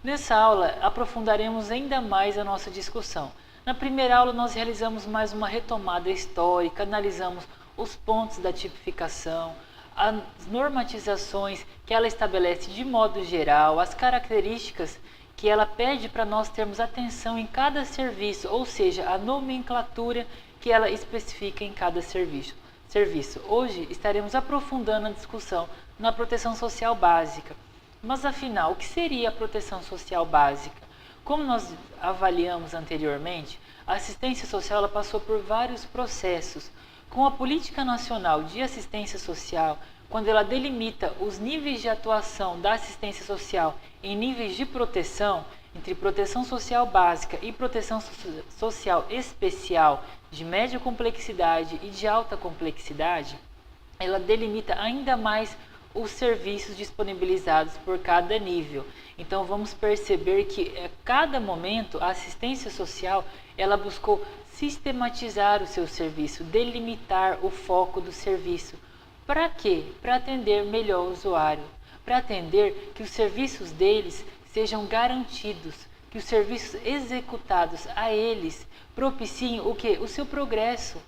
Nessa aula, aprofundaremos ainda mais a nossa discussão. Na primeira aula, nós realizamos mais uma retomada histórica, analisamos os pontos da tipificação, as normatizações que ela estabelece de modo geral, as características que ela pede para nós termos atenção em cada serviço, ou seja, a nomenclatura que ela especifica em cada serviço. Hoje estaremos aprofundando a discussão na proteção social básica. Mas afinal, o que seria a proteção social básica? Como nós avaliamos anteriormente, a assistência social ela passou por vários processos. Com a Política Nacional de Assistência Social, quando ela delimita os níveis de atuação da assistência social em níveis de proteção, entre proteção social básica e proteção social especial de média complexidade e de alta complexidade, ela delimita ainda mais os serviços disponibilizados por cada nível. Então vamos perceber que a cada momento a assistência social ela buscou sistematizar o seu serviço, delimitar o foco do serviço. Para quê? Para atender melhor o usuário, para atender que os serviços deles sejam garantidos, que os serviços executados a eles propiciem o quê? O seu progresso,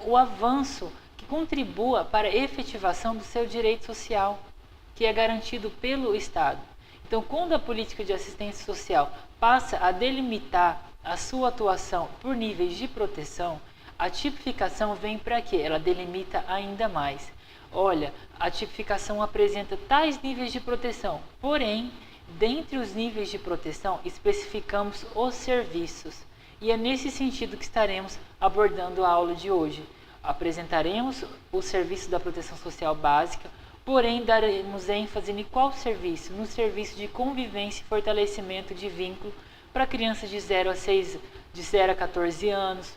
o avanço, que contribua para a efetivação do seu direito social, que é garantido pelo Estado. Então, quando a política de assistência social passa a delimitar a sua atuação por níveis de proteção, a tipificação vem para quê? Ela delimita ainda mais. Olha, a tipificação apresenta tais níveis de proteção, porém, dentre os níveis de proteção, especificamos os serviços. E é nesse sentido que estaremos abordando a aula de hoje. Apresentaremos o serviço da proteção social básica, porém daremos ênfase em qual serviço? No serviço de convivência e fortalecimento de vínculo para crianças de 0 a 14 anos,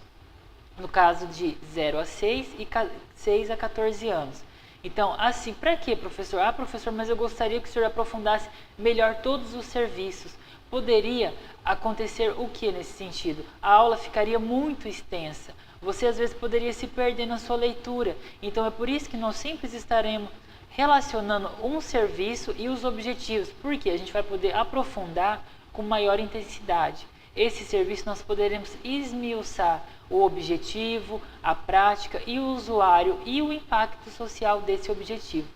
no caso de 0 a 6 e 6 a 14 anos. Então, assim, para quê, professor? Ah, professor, mas eu gostaria que o senhor aprofundasse melhor todos os serviços. Poderia acontecer o que nesse sentido? A aula ficaria muito extensa. Você às vezes poderia se perder na sua leitura. Então é por isso que nós sempre estaremos relacionando um serviço e os objetivos, porque a gente vai poder aprofundar com maior intensidade. Esse serviço nós poderemos esmiuçar o objetivo, a prática e o usuário e o impacto social desse objetivo.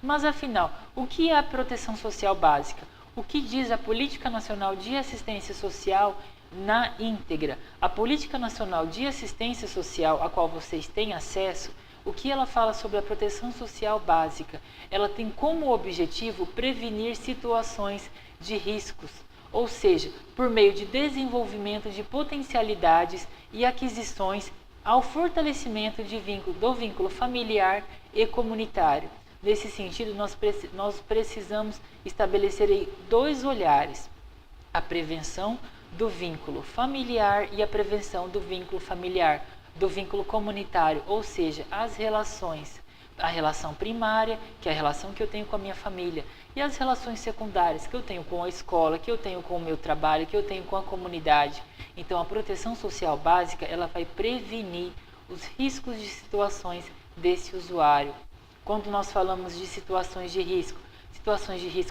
Mas afinal, o que é a proteção social básica? O que diz a Política Nacional de Assistência Social na íntegra? A Política Nacional de Assistência Social, a qual vocês têm acesso, o que ela fala sobre a proteção social básica? Ela tem como objetivo prevenir situações de riscos, ou seja, por meio de desenvolvimento de potencialidades e aquisições ao fortalecimento do vínculo familiar e comunitário. Nesse sentido, nós precisamos estabelecer aí dois olhares: a prevenção do vínculo familiar e a prevenção do vínculo familiar, do vínculo comunitário, ou seja, as relações, a relação primária, que é a relação que eu tenho com a minha família, e as relações secundárias, que eu tenho com a escola, que eu tenho com o meu trabalho, que eu tenho com a comunidade. Então, a proteção social básica, ela vai prevenir os riscos de situações desse usuário. Quando nós falamos de situações de risco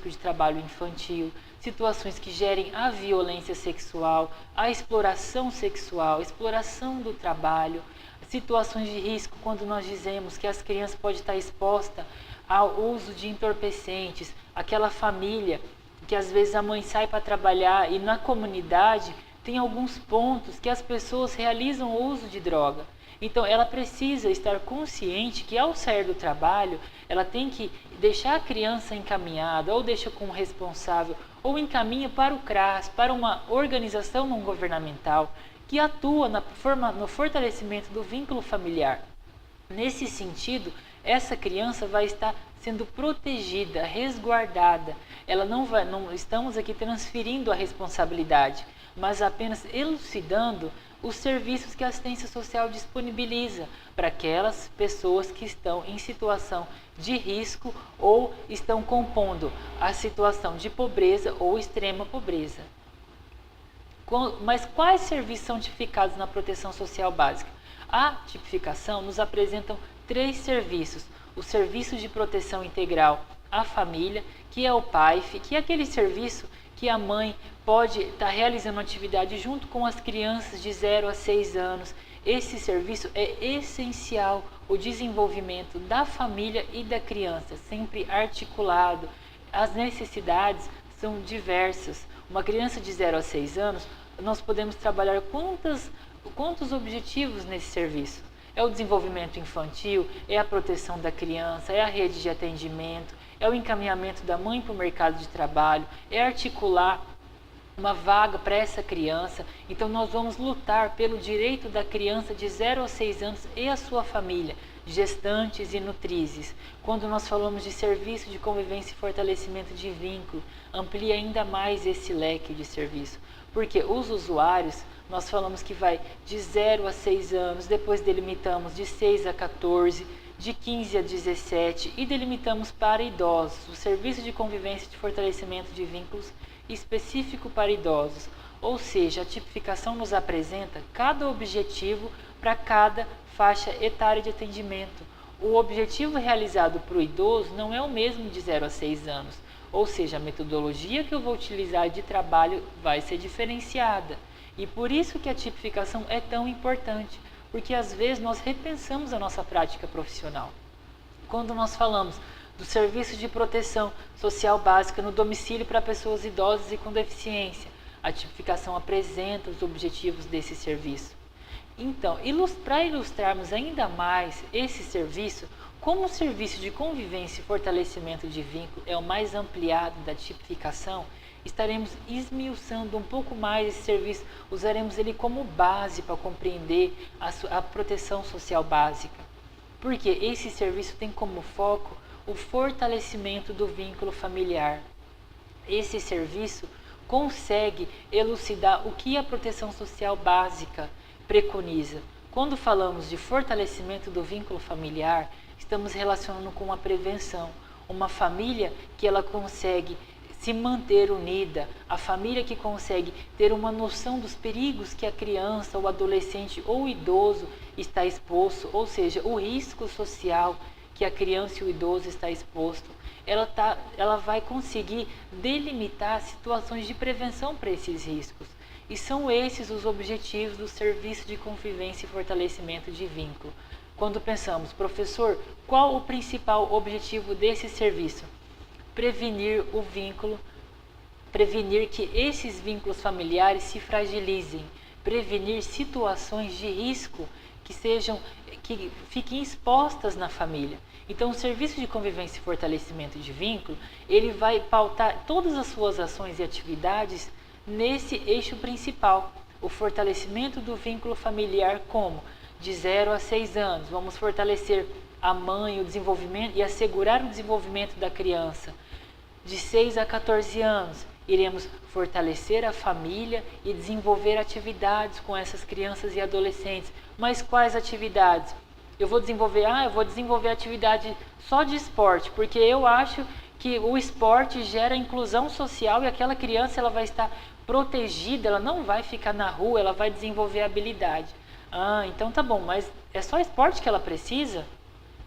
de trabalho infantil, situações que gerem a violência sexual, a exploração sexual, exploração do trabalho, situações de risco quando nós dizemos que as crianças podem estar expostas ao uso de entorpecentes, aquela família que às vezes a mãe sai para trabalhar e na comunidade tem alguns pontos que as pessoas realizam o uso de droga. Então ela precisa estar consciente que ao sair do trabalho, ela tem que deixar a criança encaminhada, ou deixa com o responsável, ou encaminha para o CRAS, para uma organização não governamental que atua no fortalecimento do vínculo familiar. Nesse sentido, essa criança vai estar sendo protegida, resguardada. Não estamos aqui transferindo a responsabilidade, mas apenas elucidando os serviços que a assistência social disponibiliza para aquelas pessoas que estão em situação de risco ou estão compondo a situação de pobreza ou extrema pobreza. Mas quais serviços são tipificados na proteção social básica? A tipificação nos apresenta 3 serviços: o serviço de proteção integral a família, que é o PAIF, que é aquele serviço que a mãe pode estar realizando atividade junto com as crianças de 0 a 6 anos. Esse serviço é essencial, o desenvolvimento da família e da criança, sempre articulado. As necessidades são diversas. Uma criança de 0 a 6 anos, nós podemos trabalhar quantos objetivos nesse serviço? É o desenvolvimento infantil, é a proteção da criança, é a rede de atendimento, é o encaminhamento da mãe para o mercado de trabalho, é articular uma vaga para essa criança. Então nós vamos lutar pelo direito da criança de 0 a 6 anos e a sua família, gestantes e nutrizes. Quando nós falamos de serviço de convivência e fortalecimento de vínculo, amplia ainda mais esse leque de serviço. Porque os usuários, nós falamos que vai de 0 a 6 anos, depois delimitamos de 6 a 14, de 15 a 17 e delimitamos para idosos, o serviço de convivência e de fortalecimento de vínculos específico para idosos. Ou seja, a tipificação nos apresenta cada objetivo para cada faixa etária de atendimento. O objetivo realizado para o idoso não é o mesmo de 0 a 6 anos, ou seja, a metodologia que eu vou utilizar de trabalho vai ser diferenciada. E por isso que a tipificação é tão importante, porque às vezes nós repensamos a nossa prática profissional. Quando nós falamos do serviço de proteção social básica no domicílio para pessoas idosas e com deficiência, a tipificação apresenta os objetivos desse serviço. Então, para ilustrarmos ainda mais esse serviço, como o serviço de convivência e fortalecimento de vínculo é o mais ampliado da tipificação, estaremos esmiuçando um pouco mais esse serviço, usaremos ele como base para compreender a proteção social básica. Porque esse serviço tem como foco o fortalecimento do vínculo familiar. Esse serviço consegue elucidar o que a proteção social básica preconiza. Quando falamos de fortalecimento do vínculo familiar, estamos relacionando com a prevenção. Uma família que ela consegue se manter unida, a família que consegue ter uma noção dos perigos que a criança, o adolescente ou o idoso está exposto, ou seja, o risco social que a criança e o idoso está exposto, ela vai conseguir delimitar situações de prevenção para esses riscos. E são esses os objetivos do serviço de convivência e fortalecimento de vínculo. Quando pensamos, professor, qual o principal objetivo desse serviço? Prevenir o vínculo, prevenir que esses vínculos familiares se fragilizem, prevenir situações de risco que fiquem expostas na família. Então, o serviço de convivência e fortalecimento de vínculo, ele vai pautar todas as suas ações e atividades nesse eixo principal, o fortalecimento do vínculo familiar, como de 0 a 6 anos, vamos fortalecer a mãe, o desenvolvimento e assegurar o desenvolvimento da criança. De 6 a 14 anos, iremos fortalecer a família e desenvolver atividades com essas crianças e adolescentes. Mas quais atividades? Eu vou desenvolver atividade só de esporte, porque eu acho que o esporte gera inclusão social e aquela criança ela vai estar protegida, ela não vai ficar na rua, ela vai desenvolver habilidade. Então tá bom, mas é só esporte que ela precisa?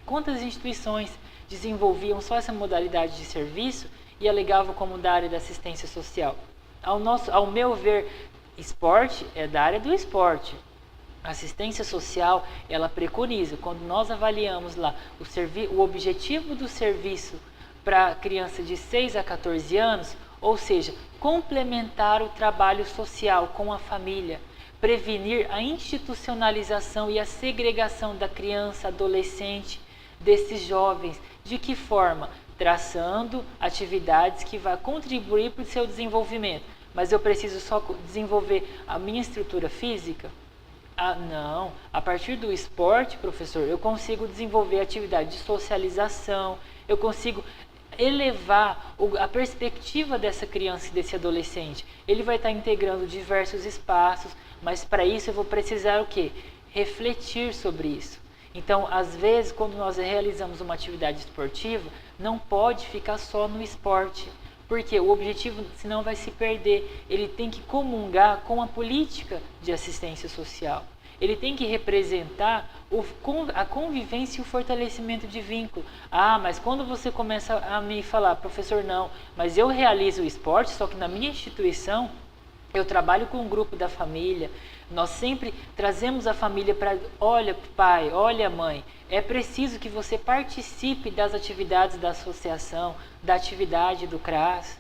Quantas instituições desenvolviam só essa modalidade de serviço e alegavam como da área da assistência social? Ao meu ver, esporte é da área do esporte. A assistência social, ela preconiza, quando nós avaliamos lá o objetivo do serviço para criança de 6 a 14 anos, ou seja, complementar o trabalho social com a família, prevenir a institucionalização e a segregação da criança, adolescente, desses jovens. De que forma? Traçando atividades que vão contribuir para o seu desenvolvimento. Mas eu preciso só desenvolver a minha estrutura física? Não. A partir do esporte, professor, eu consigo desenvolver atividade de socialização, eu consigo elevar a perspectiva dessa criança e desse adolescente. Ele vai estar integrando diversos espaços, mas para isso eu vou precisar o quê? Refletir sobre isso. Então, às vezes, quando nós realizamos uma atividade esportiva, não pode ficar só no esporte, porque o objetivo, senão, vai se perder. Ele tem que comungar com a política de assistência social. ele tem que representar a convivência e o fortalecimento de vínculo. Mas quando você começa a me falar, professor, não, mas eu realizo o esporte, só que na minha instituição eu trabalho com um grupo da família, nós sempre trazemos a família para, olha pai, olha mãe, é preciso que você participe das atividades da associação, da atividade do CRAS.